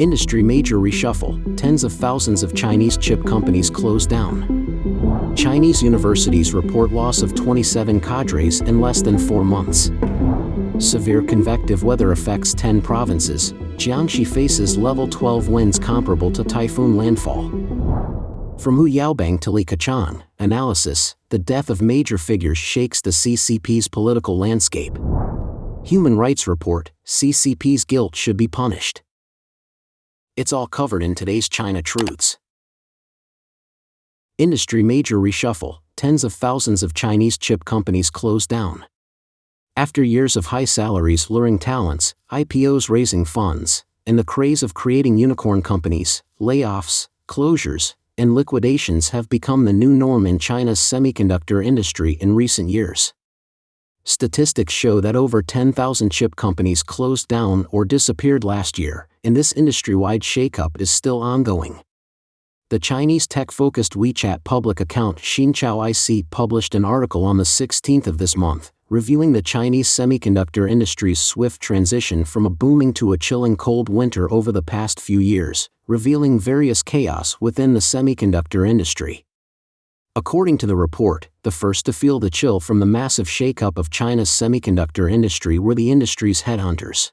Industry major reshuffle, tens of thousands of Chinese chip companies close down. Chinese universities report loss of 27 cadres in less than 4 months. Severe convective weather affects 10 provinces. Jiangxi faces level 12 winds comparable to Typhoon Landfall. From Yaobang to Keqiang, analysis, the death of major figures shakes the CCP's political landscape. Human Rights Report, CCP's guilt should be punished. It's all covered in today's China Truths. Industry major reshuffle, tens of thousands of Chinese chip companies close down. After years of high salaries luring talents, IPOs raising funds, and the craze of creating unicorn companies, layoffs, closures, and liquidations have become the new norm in China's semiconductor industry in recent years. Statistics show that over 10,000 chip companies closed down or disappeared last year, and this industry-wide shakeup is still ongoing. The Chinese tech-focused WeChat public account Xinqiao IC published an article on the 16th of this month, reviewing the Chinese semiconductor industry's swift transition from a booming to a chilling cold winter over the past few years, revealing various chaos within the semiconductor industry. According to the report, the first to feel the chill from the massive shakeup of China's semiconductor industry were the industry's headhunters.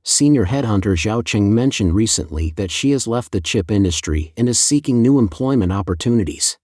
Senior headhunter Zhao Cheng mentioned recently that she has left the chip industry and is seeking new employment opportunities.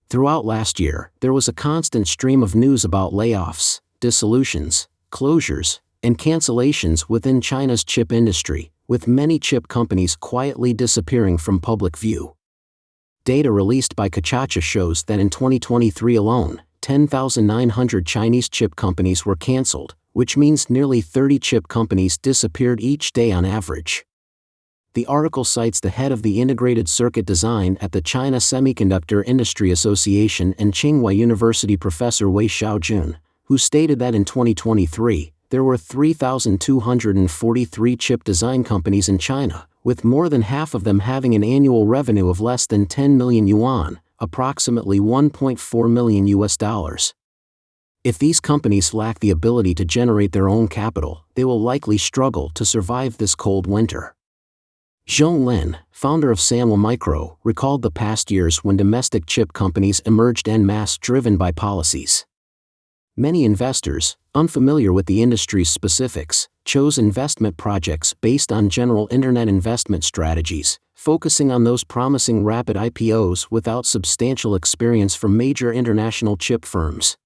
Throughout last year, there was a constant stream of news about layoffs, dissolutions, closures, and cancellations within China's chip industry, with many chip companies quietly disappearing from public view. Data released by Keqiang shows that in 2023 alone, 10,900 Chinese chip companies were cancelled, which means nearly 30 chip companies disappeared each day on average. The article cites the head of the Integrated Circuit Design at the China Semiconductor Industry Association and Tsinghua University professor Wei Xiaojun, who stated that in 2023, there were 3,243 chip design companies in China, with more than half of them having an annual revenue of less than 10 million yuan, approximately $1.4 million. If these companies lack the ability to generate their own capital, they will likely struggle to survive this cold winter. Zhong Lin, founder of Sanwa Micro, recalled the past years when domestic chip companies emerged en masse driven by policies. Many investors, unfamiliar with the industry's specifics, chose investment projects based on general internet investment strategies, focusing on those promising rapid IPOs without substantial experience from major international chip firms.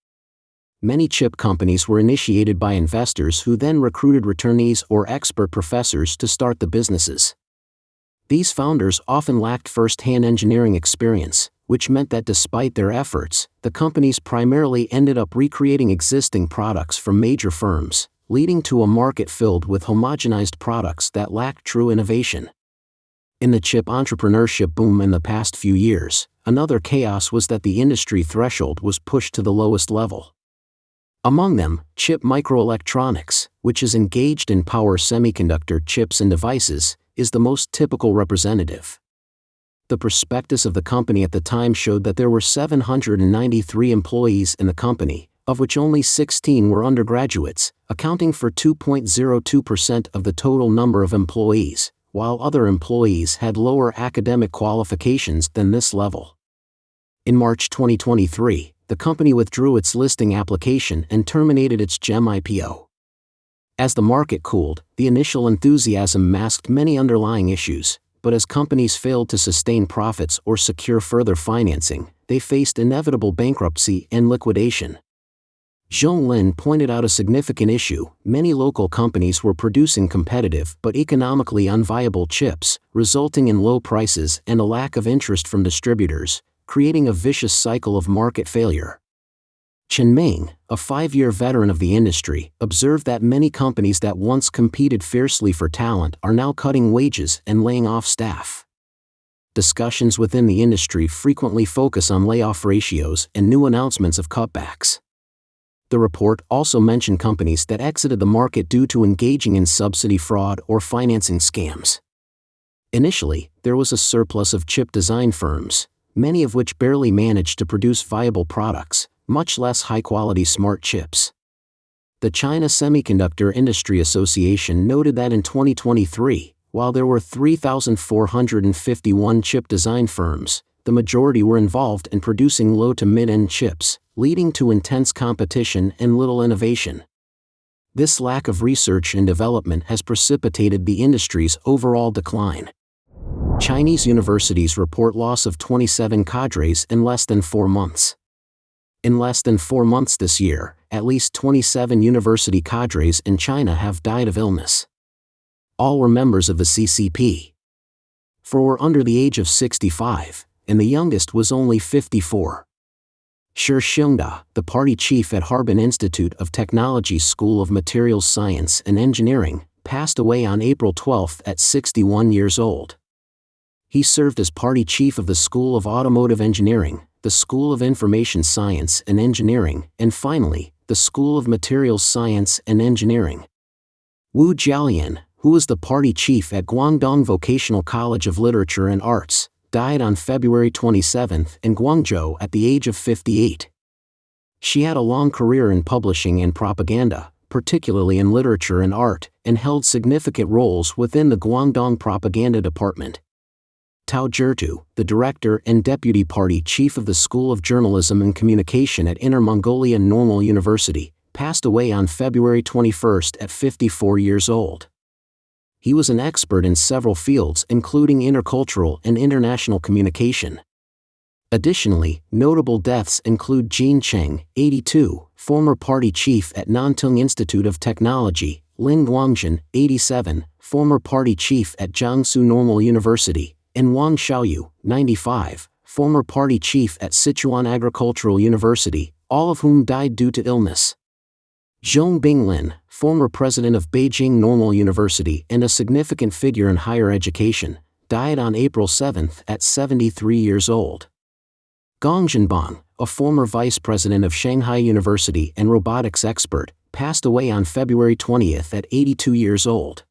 Many chip companies were initiated by investors who then recruited returnees or expert professors to start the businesses. These founders often lacked first-hand engineering experience, which meant that despite their efforts, the companies primarily ended up recreating existing products from major firms, leading to a market filled with homogenized products that lacked true innovation. In the chip entrepreneurship boom in the past few years, another chaos was that the industry threshold was pushed to the lowest level. Among them, chip microelectronics, which is engaged in power semiconductor chips and devices, is the most typical representative. The prospectus of the company at the time showed that there were 793 employees in the company, of which only 16 were undergraduates, accounting for 2.02% of the total number of employees, while other employees had lower academic qualifications than this level. In March 2023, the company withdrew its listing application and terminated its GEM IPO. As the market cooled, the initial enthusiasm masked many underlying issues, but as companies failed to sustain profits or secure further financing, they faced inevitable bankruptcy and liquidation. Zhong Lin pointed out a significant issue: many local companies were producing competitive but economically unviable chips, resulting in low prices and a lack of interest from distributors, creating a vicious cycle of market failure. Chen Ming, a 5-year veteran of the industry, observed that many companies that once competed fiercely for talent are now cutting wages and laying off staff. Discussions within the industry frequently focus on layoff ratios and new announcements of cutbacks. The report also mentioned companies that exited the market due to engaging in subsidy fraud or financing scams. Initially, there was a surplus of chip design firms, many of which barely managed to produce viable products, much less high-quality smart chips. The China Semiconductor Industry Association noted that in 2023, While there were 3,451 chip design firms, the majority were involved in producing low to mid-end chips, leading to intense competition and little innovation. This lack of research and development has precipitated the industry's overall decline. Chinese universities report loss of 27 cadres in less than 4 months. In less than 4 months this year, at least 27 university cadres in China have died of illness. All were members of the CCP. 4 were under the age of 65, and the youngest was only 54. Shi Xiongda, the party chief at Harbin Institute of Technology's School of Materials Science and Engineering, passed away on April 12 at 61 years old. He served as party chief of the School of Automotive Engineering, the School of Information Science and Engineering, and finally, the School of Materials Science and Engineering. Wu Jiaolian, who was the party chief at Guangdong Vocational College of Literature and Arts, died on February 27 in Guangzhou at the age of 58. She had a long career in publishing and propaganda, particularly in literature and art, and held significant roles within the Guangdong Propaganda Department. Tao Zhirtu, the director and deputy party chief of the School of Journalism and Communication at Inner Mongolia Normal University, passed away on February 21 at 54 years old. He was an expert in several fields including intercultural and international communication. Additionally, notable deaths include Jean Cheng, 82, former party chief at Nantung Institute of Technology, Lin Guangzhen, 87, former party chief at Jiangxi Normal University, and Wang Xiaoyu, 95, former party chief at Sichuan Agricultural University, all of whom died due to illness. Zhong Binglin, former president of Beijing Normal University and a significant figure in higher education, died on April 7 at 73 years old. Gong Zhenbang, a former vice president of Shanghai University and robotics expert, passed away on February 20 at 82 years old.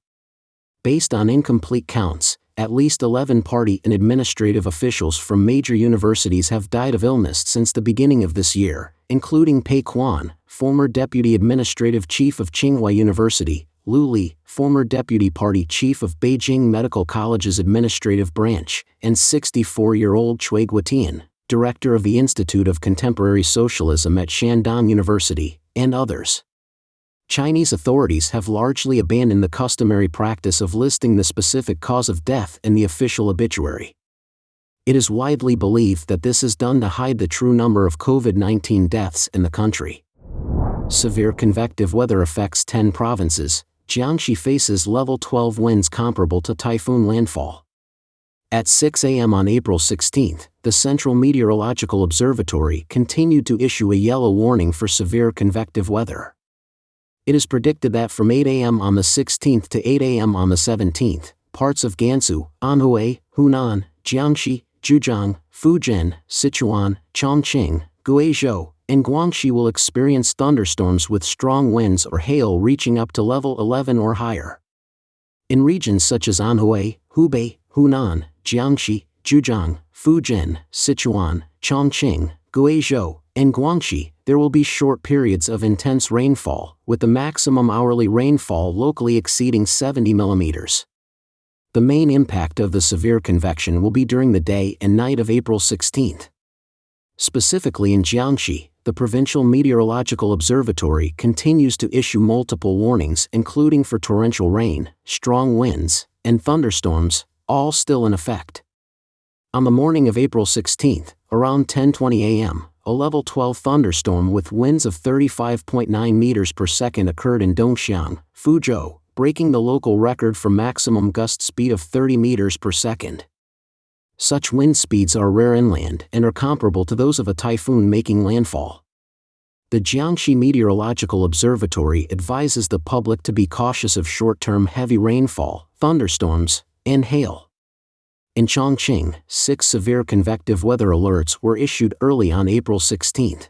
Based on incomplete counts, at least 11 party and administrative officials from major universities have died of illness since the beginning of this year, including Pei Quan, former deputy administrative chief of Tsinghua University, Lu Li, former deputy party chief of Beijing Medical College's administrative branch, and 64-year-old Cui Guotian, director of the Institute of Contemporary Socialism at Shandong University, and others. Chinese authorities have largely abandoned the customary practice of listing the specific cause of death in the official obituary. It is widely believed that this is done to hide the true number of COVID-19 deaths in the country. Severe convective weather affects 10 provinces. Jiangxi faces level 12 winds comparable to Typhoon Landfall. At 6 a.m. on April 16, the Central Meteorological Observatory continued to issue a yellow warning for severe convective weather. It is predicted that from 8 a.m. on the 16th to 8 a.m. on the 17th, parts of Gansu, Anhui, Hunan, Jiangxi, Zhejiang, Fujian, Sichuan, Chongqing, Guizhou, and Guangxi will experience thunderstorms with strong winds or hail reaching up to level 11 or higher. In regions such as Anhui, Hubei, Hunan, Jiangxi, Zhejiang, Fujian, Sichuan, Chongqing, Guizhou, and Guangxi, there will be short periods of intense rainfall, with the maximum hourly rainfall locally exceeding 70 millimeters. The main impact of the severe convection will be during the day and night of April 16. Specifically in Jiangxi, the Provincial Meteorological Observatory continues to issue multiple warnings including for torrential rain, strong winds, and thunderstorms, all still in effect. On the morning of April 16, around 10:20 a.m., a level 12 thunderstorm with winds of 35.9 meters per second occurred in Dongxiang, Fuzhou, breaking the local record for maximum gust speed of 30 meters per second. Such wind speeds are rare inland and are comparable to those of a typhoon making landfall. The Jiangxi Meteorological Observatory advises the public to be cautious of short-term heavy rainfall, thunderstorms, and hail. In Chongqing, 6 severe convective weather alerts were issued early on April 16.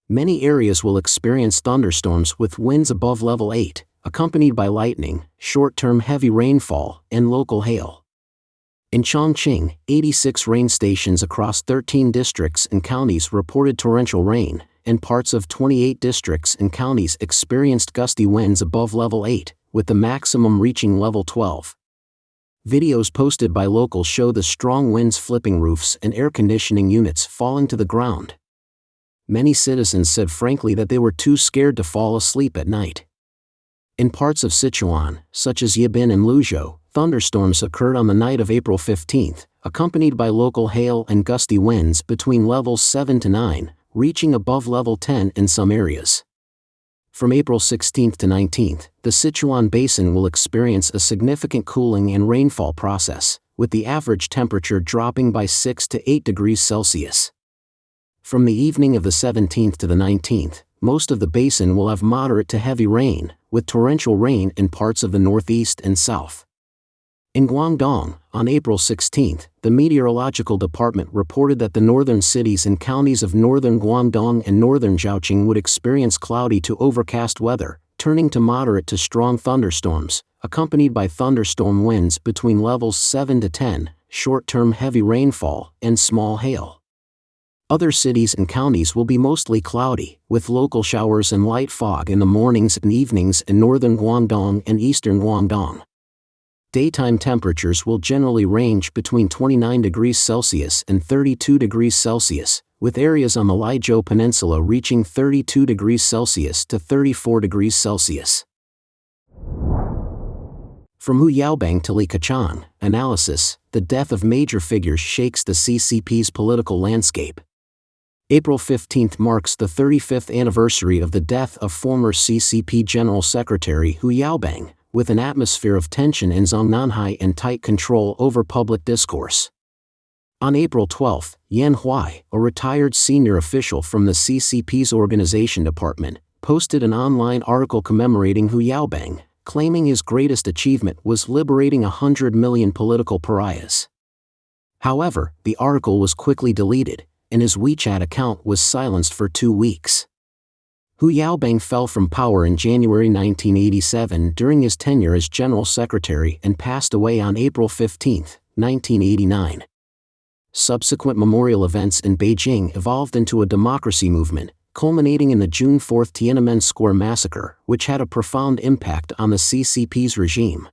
Many areas will experience thunderstorms with winds above level 8, accompanied by lightning, short-term heavy rainfall, and local hail. In Chongqing, 86 rain stations across 13 districts and counties reported torrential rain, and parts of 28 districts and counties experienced gusty winds above level 8, with the maximum reaching level 12. Videos posted by locals show the strong winds flipping roofs and air conditioning units falling to the ground. Many citizens said frankly that they were too scared to fall asleep at night. In parts of Sichuan, such as Yibin and Luzhou, thunderstorms occurred on the night of April 15, accompanied by local hail and gusty winds between levels 7 to 9, reaching above level 10 in some areas. From April 16 to 19, the Sichuan Basin will experience a significant cooling and rainfall process, with the average temperature dropping by 6 to 8 degrees Celsius. From the evening of the 17th to the 19th, most of the basin will have moderate to heavy rain, with torrential rain in parts of the northeast and south. In Guangdong, on April 16, the Meteorological Department reported that the northern cities and counties of northern Guangdong and northern Jiangxi would experience cloudy to overcast weather, turning to moderate to strong thunderstorms, accompanied by thunderstorm winds between levels 7 to 10, short-term heavy rainfall, and small hail. Other cities and counties will be mostly cloudy, with local showers and light fog in the mornings and evenings in northern Guangdong and eastern Guangdong. Daytime temperatures will generally range between 29 degrees Celsius and 32 degrees Celsius, with areas on the Lijiu Peninsula reaching 32 degrees Celsius to 34 degrees Celsius. From Yaobang to Keqiang, analysis, the death of major figures shakes the CCP's political landscape. April 15 marks the 35th anniversary of the death of former CCP General Secretary Yaobang, with an atmosphere of tension in Zhongnanhai and tight control over public discourse. On April 12, Yan Huai, a retired senior official from the CCP's organization department, posted an online article commemorating Yaobang, claiming his greatest achievement was liberating 100 million political pariahs. However, the article was quickly deleted, and his WeChat account was silenced for 2 weeks. Yaobang fell from power in January 1987 during his tenure as General Secretary and passed away on April 15, 1989. Subsequent memorial events in Beijing evolved into a democracy movement, culminating in the June 4 Tiananmen Square massacre, which had a profound impact on the CCP's regime.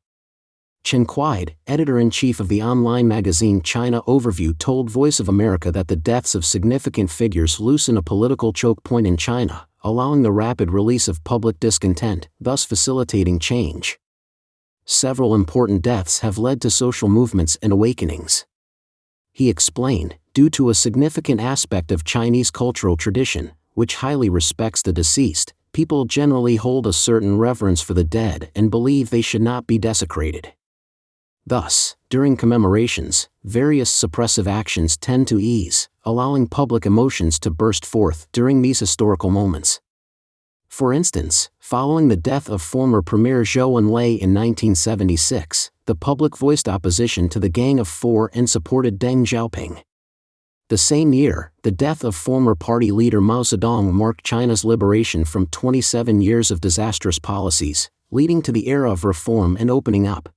Chen Kuaid, editor-in-chief of the online magazine China Overview, told Voice of America that the deaths of significant figures loosen a political choke point in China, allowing the rapid release of public discontent, thus facilitating change. Several important deaths have led to social movements and awakenings. He explained, due to a significant aspect of Chinese cultural tradition, which highly respects the deceased, people generally hold a certain reverence for the dead and believe they should not be desecrated. Thus, during commemorations, various suppressive actions tend to ease, allowing public emotions to burst forth during these historical moments. For instance, following the death of former Premier Zhou Enlai in 1976, the public voiced opposition to the Gang of Four and supported Deng Xiaoping. The same year, the death of former party leader Mao Zedong marked China's liberation from 27 years of disastrous policies, leading to the era of reform and opening up.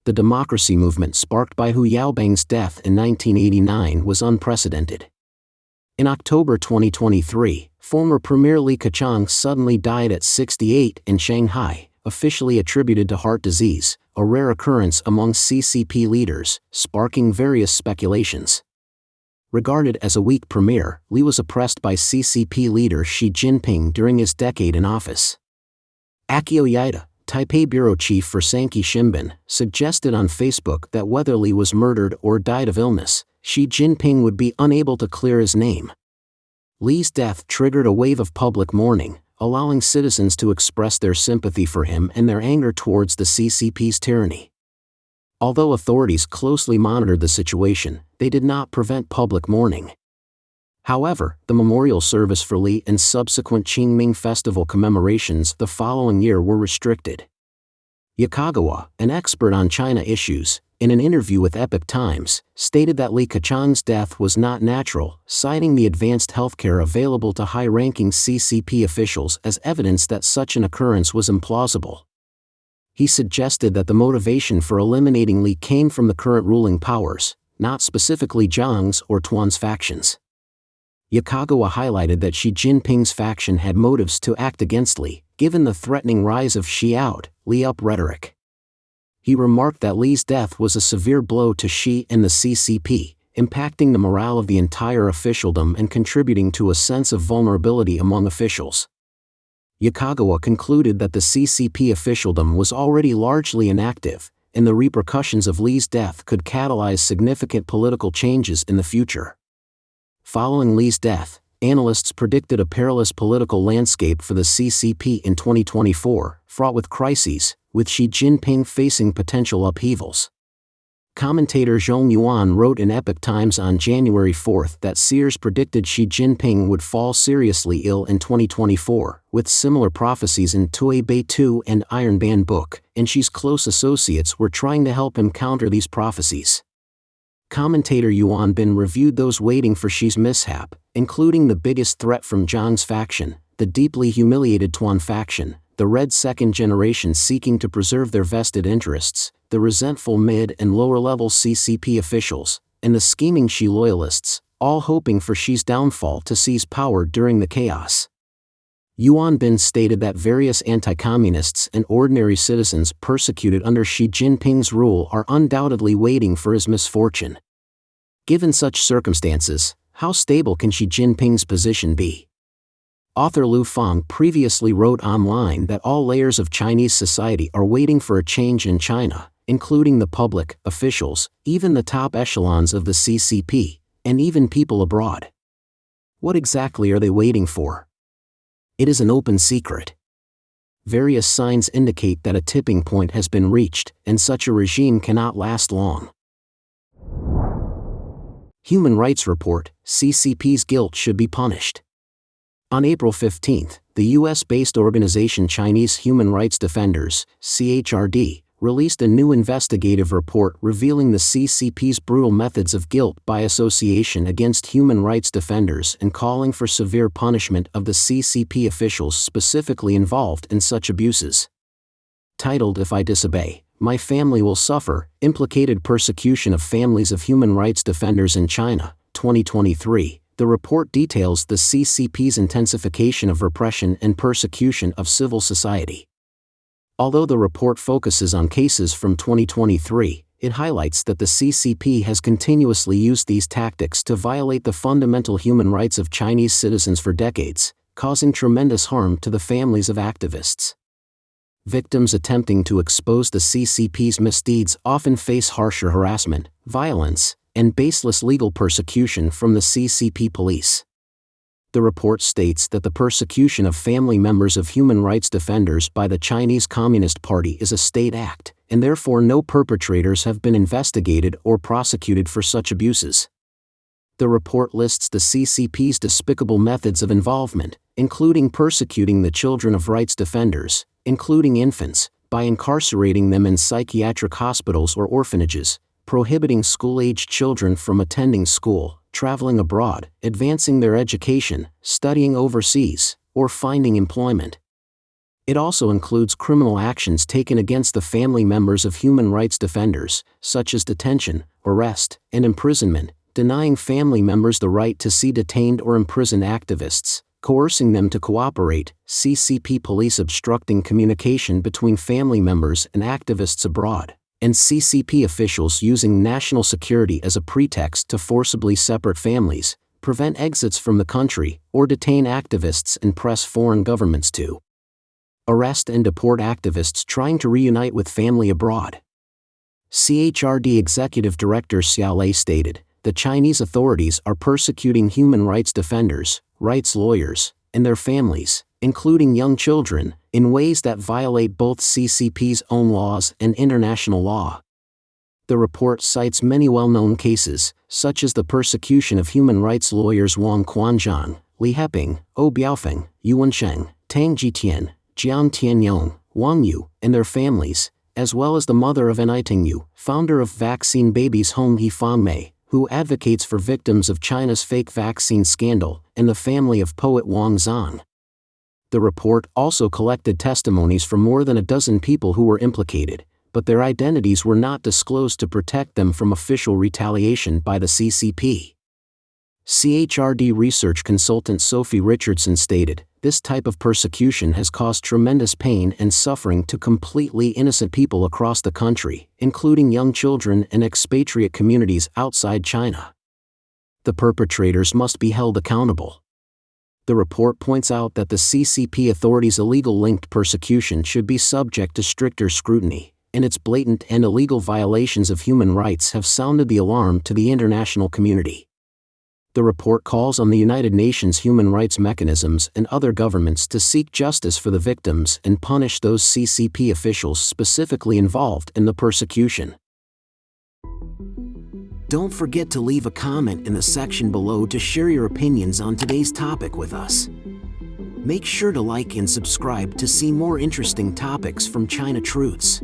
The democracy movement sparked by Yaobang's death in 1989 was unprecedented. In October 2023, former Premier Keqiang suddenly died at 68 in Shanghai, officially attributed to heart disease, a rare occurrence among CCP leaders, sparking various speculations. Regarded as a weak premier, Li was oppressed by CCP leader Xi Jinping during his decade in office. Akio Yaida, Taipei bureau chief for Sankey Shimbun, suggested on Facebook that whether Li was murdered or died of illness, Xi Jinping would be unable to clear his name. Li's death triggered a wave of public mourning, allowing citizens to express their sympathy for him and their anger towards the CCP's tyranny. Although authorities closely monitored the situation, they did not prevent public mourning. However, the memorial service for Li and subsequent Qingming Festival commemorations the following year were restricted. Yakagawa, an expert on China issues, in an interview with Epoch Times, stated that Li Keqiang's death was not natural, citing the advanced healthcare available to high-ranking CCP officials as evidence that such an occurrence was implausible. He suggested that the motivation for eliminating Li came from the current ruling powers, not specifically Jiang's or Tuan's factions. Yakagawa highlighted that Xi Jinping's faction had motives to act against Li, given the threatening rise of Xi out, Li up rhetoric. He remarked that Li's death was a severe blow to Xi and the CCP, impacting the morale of the entire officialdom and contributing to a sense of vulnerability among officials. Yaobang concluded that the CCP officialdom was already largely inactive, and the repercussions of Li's death could catalyze significant political changes in the future. Following Li's death, analysts predicted a perilous political landscape for the CCP in 2024, fraught with crises, with Xi Jinping facing potential upheavals. Commentator Zhong Yuan wrote in Epoch Times on January 4 that Sears predicted Xi Jinping would fall seriously ill in 2024, with similar prophecies in Tui Bei Tu and Iron Band book, and Xi's close associates were trying to help him counter these prophecies. Commentator Yuan Bin reviewed those waiting for Xi's mishap, including the biggest threat from Zhang's faction, the deeply humiliated Tuan faction, the Red second generation seeking to preserve their vested interests, the resentful mid- and lower-level CCP officials, and the scheming Xi loyalists, all hoping for Xi's downfall to seize power during the chaos. Yuan Bin stated that various anti-communists and ordinary citizens persecuted under Xi Jinping's rule are undoubtedly waiting for his misfortune. Given such circumstances, how stable can Xi Jinping's position be? Author Lu Fang previously wrote online that all layers of Chinese society are waiting for a change in China, including the public, officials, even the top echelons of the CCP, and even people abroad. What exactly are they waiting for? It is an open secret. Various signs indicate that a tipping point has been reached, and such a regime cannot last long. Human Rights Report: CCP's guilt should be punished. On April 15, the U.S.-based organization Chinese Human Rights Defenders, CHRD, released a new investigative report revealing the CCP's brutal methods of guilt by association against human rights defenders and calling for severe punishment of the CCP officials specifically involved in such abuses. Titled "If I Disobey, My Family Will Suffer," implicated persecution of families of human rights defenders in China, 2023, the report details the CCP's intensification of repression and persecution of civil society. Although the report focuses on cases from 2023, it highlights that the CCP has continuously used these tactics to violate the fundamental human rights of Chinese citizens for decades, causing tremendous harm to the families of activists. Victims attempting to expose the CCP's misdeeds often face harsher harassment, violence, and baseless legal persecution from the CCP police. The report states that the persecution of family members of human rights defenders by the Chinese Communist Party is a state act, and therefore no perpetrators have been investigated or prosecuted for such abuses. The report lists the CCP's despicable methods of involvement, including persecuting the children of rights defenders, including infants, by incarcerating them in psychiatric hospitals or orphanages, prohibiting school-aged children from attending school, traveling abroad, advancing their education, studying overseas, or finding employment. It also includes criminal actions taken against the family members of human rights defenders, such as detention, arrest, and imprisonment, denying family members the right to see detained or imprisoned activists, coercing them to cooperate, CCP police obstructing communication between family members and activists abroad, and CCP officials using national security as a pretext to forcibly separate families, prevent exits from the country, or detain activists and press foreign governments to arrest and deport activists trying to reunite with family abroad. CHRD Executive Director Xiao Lei stated, "The Chinese authorities are persecuting human rights defenders, rights lawyers, and their families, including young children, in ways that violate both CCP's own laws and international law." The report cites many well-known cases, such as the persecution of human rights lawyers Wang Quanzhang, Li Heping, O Biaofeng, Yuan Sheng, Tang Jitian, Jian Tianyong, Wang Yu, and their families, as well as the mother of Enaiting Yu, founder of Vaccine Babies Hong He Fangmei, who advocates for victims of China's fake vaccine scandal, and the family of poet Wang Zhang. The report also collected testimonies from more than a dozen people who were implicated, but their identities were not disclosed to protect them from official retaliation by the CCP. CHRD research consultant Sophie Richardson stated, "This type of persecution has caused tremendous pain and suffering to completely innocent people across the country, including young children and expatriate communities outside China. The perpetrators must be held accountable." The report points out that the CCP authorities' illegal linked persecution should be subject to stricter scrutiny, and its blatant and illegal violations of human rights have sounded the alarm to the international community. The report calls on the United Nations human rights mechanisms and other governments to seek justice for the victims and punish those CCP officials specifically involved in the persecution. Don't forget to leave a comment in the section below to share your opinions on today's topic with us. Make sure to like and subscribe to see more interesting topics from China Truths.